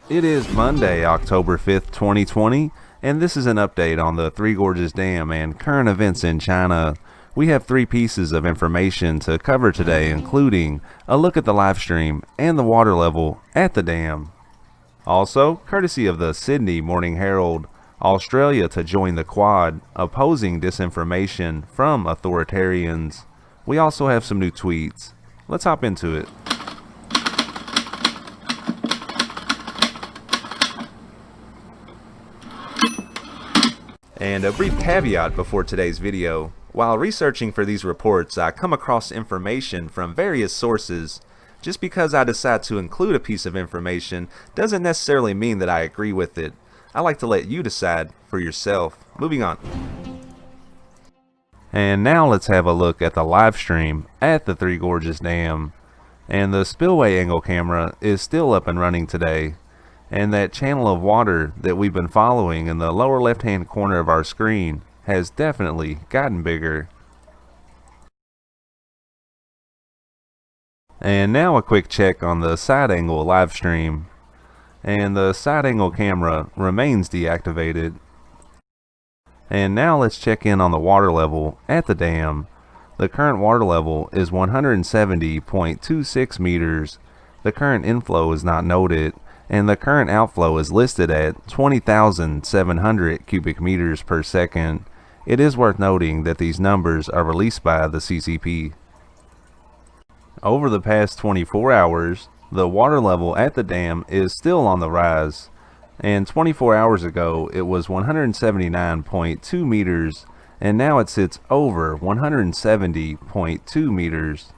It is Monday, October 5th, 2020, and this is an update on the Three Gorges Dam and current events in China. We have three pieces of information to cover today, including a look at the live stream and the water level at the dam. Also, courtesy of the Sydney Morning Herald, Australia to join the Quad, opposing disinformation from authoritarians. We also have some new tweets. Let's hop into it. And a brief caveat before today's video. While researching for these reports, I come across information from various sources. Just because I decide to include a piece of information doesn't necessarily mean that I agree with it. I like to let you decide for yourself. Moving on. And now let's have a look at the live stream at the Three Gorges Dam. And the spillway angle camera is still up and running today. And that channel of water that we've been following in the lower left hand corner of our screen has definitely gotten bigger. And now a quick check on the side angle live stream. And the side angle camera remains deactivated. And now let's check in on the water level at the dam. The current water level is 170.26 meters. The current inflow is not noted, and the current outflow is listed at 20,700 cubic meters per second. It is worth noting that these numbers are released by the CCP. Over the past 24 hours, the water level at the dam is still on the rise, and 24 hours ago it was 179.2 meters, and now it sits over 170.2 meters.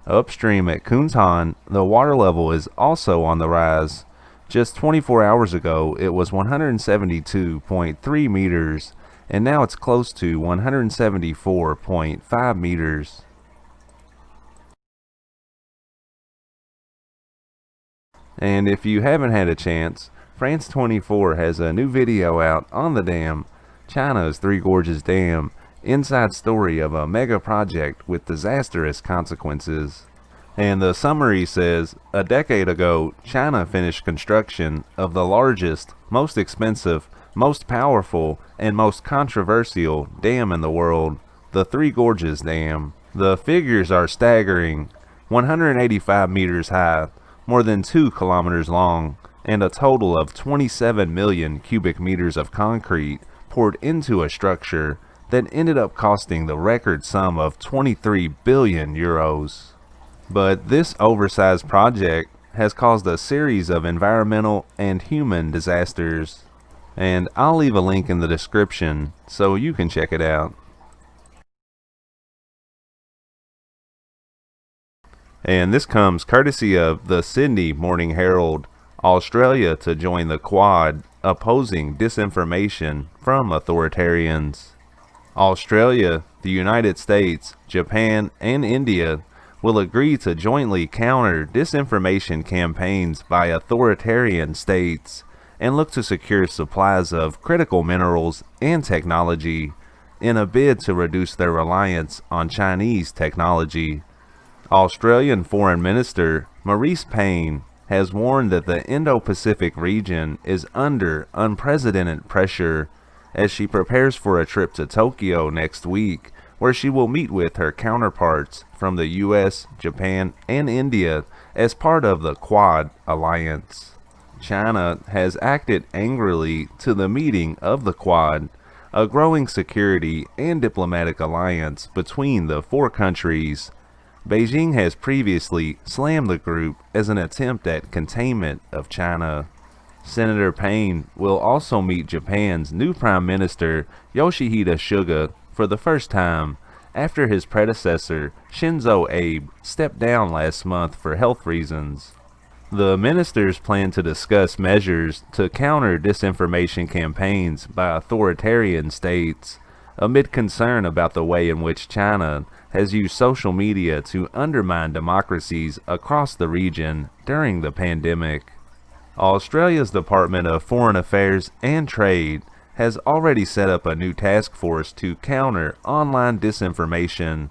Upstream at Kuntan, the water level is also on the rise. Just 24 hours ago, it was 172.3 meters, and now it's close to 174.5 meters. And if you haven't had a chance, France 24 has a new video out on the dam, China's Three Gorges Dam, inside story of a mega project with disastrous consequences. And the summary says, a decade ago, China finished construction of the largest, most expensive, most powerful, and most controversial dam in the world, the Three Gorges Dam. The figures are staggering: 185 meters high, more than 2 kilometers long, and a total of 27 million cubic meters of concrete poured into a structure that ended up costing the record sum of 23 billion euros. But this oversized project has caused a series of environmental and human disasters, and I'll leave a link in the description so you can check it out. And this comes courtesy of the Sydney Morning Herald, Australia to join the Quad, opposing disinformation from authoritarians. Australia, the United States, Japan, and India will agree to jointly counter disinformation campaigns by authoritarian states and look to secure supplies of critical minerals and technology in a bid to reduce their reliance on Chinese technology. Australian Foreign Minister Marise Payne has warned that the Indo-Pacific region is under unprecedented pressure as she prepares for a trip to Tokyo next week, where she will meet with her counterparts from the US, Japan, and India as part of the Quad alliance. China has acted angrily to the meeting of the Quad, a growing security and diplomatic alliance between the four countries. Beijing has previously slammed the group as an attempt at containment of China. Senator Payne will also meet Japan's new Prime Minister Yoshihide Suga for the first time after his predecessor Shinzo Abe stepped down last month for health reasons. The ministers plan to discuss measures to counter disinformation campaigns by authoritarian states, amid concern about the way in which China has used social media to undermine democracies across the region during the pandemic. Australia's Department of Foreign Affairs and Trade has already set up a new task force to counter online disinformation.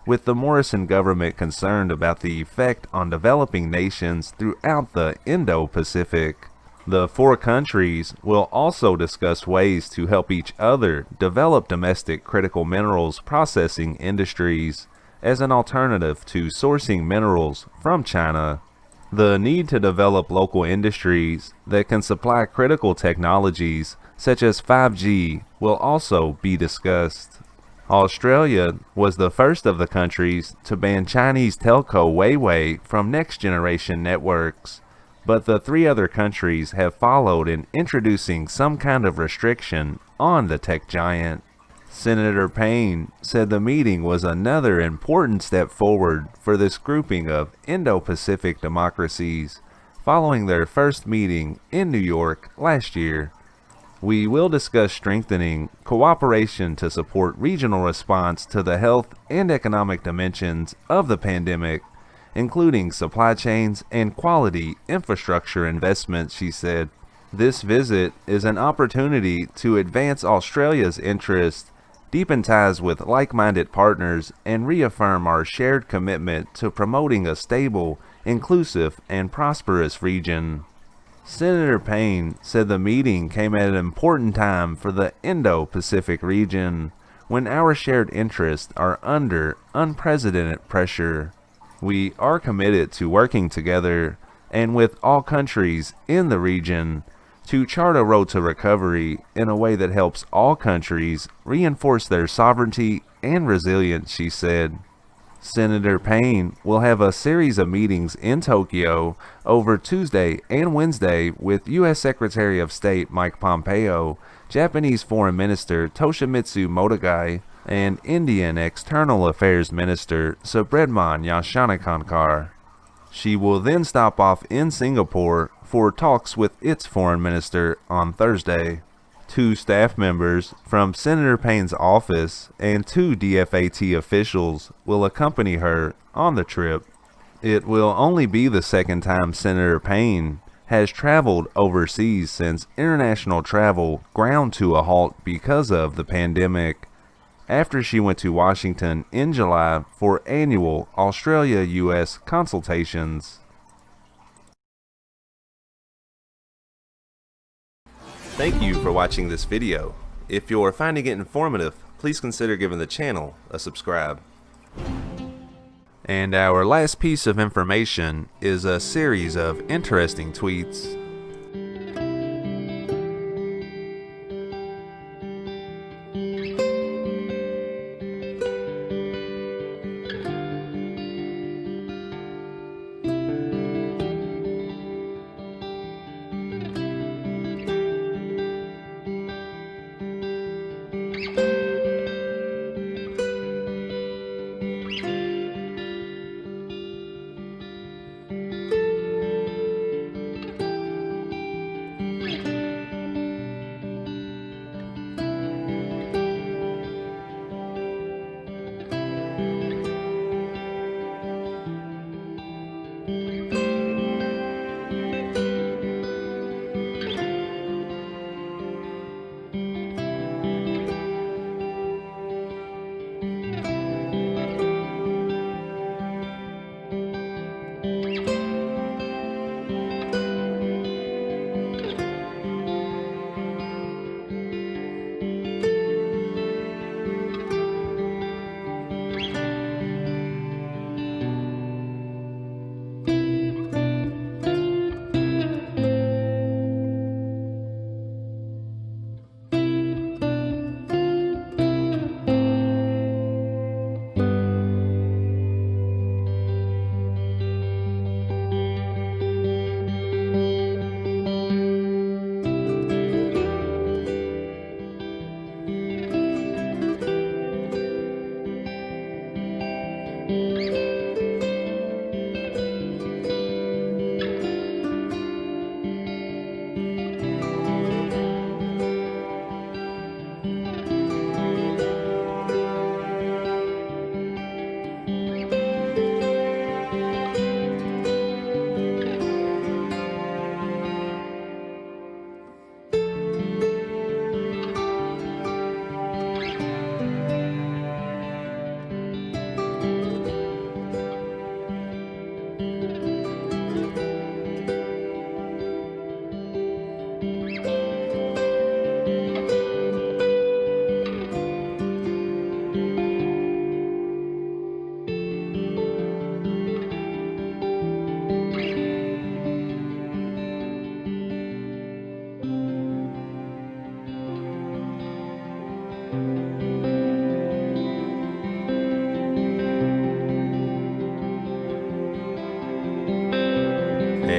with the Morrison government concerned about the effect on developing nations throughout the Indo-Pacific. The four countries will also discuss ways to help each other develop domestic critical minerals processing industries as an alternative to sourcing minerals from China. The need to develop local industries that can supply critical technologies such as 5G will also be discussed. Australia was the first of the countries to ban Chinese telco Huawei from next-generation networks, but the three other countries have followed in introducing some kind of restriction on the tech giant. Senator Payne said the meeting was another important step forward for this grouping of Indo-Pacific democracies following their first meeting in New York last year. We will discuss strengthening cooperation to support regional response to the health and economic dimensions of the pandemic, including supply chains and quality infrastructure investments, she said. This visit is an opportunity to advance Australia's interests, deepen ties with like-minded partners, and reaffirm our shared commitment to promoting a stable, inclusive, and prosperous region. Senator Payne said the meeting came at an important time for the Indo-Pacific region, when our shared interests are under unprecedented pressure. We are committed to working together and with all countries in the region to chart a road to recovery in a way that helps all countries reinforce their sovereignty and resilience, she said. Senator Payne will have a series of meetings in Tokyo over Tuesday and Wednesday with U.S. Secretary of State Mike Pompeo, Japanese Foreign Minister Toshimitsu Motegi, and Indian External Affairs Minister Subramanian Jaishankar. She will then stop off in Singapore for talks with its foreign minister on Thursday. 2 staff members from Senator Payne's office and 2 DFAT officials will accompany her on the trip. It will only be the second time Senator Payne has traveled overseas since international travel ground to a halt because of the pandemic, after she went to Washington in July for annual Australia-US consultations. Thank you for watching this video. If you're finding it informative, please consider giving the channel a subscribe. And our last piece of information is a series of interesting tweets.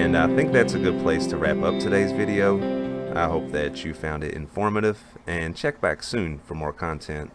And I think that's a good place to wrap up today's video. I hope that you found it informative, and check back soon for more content.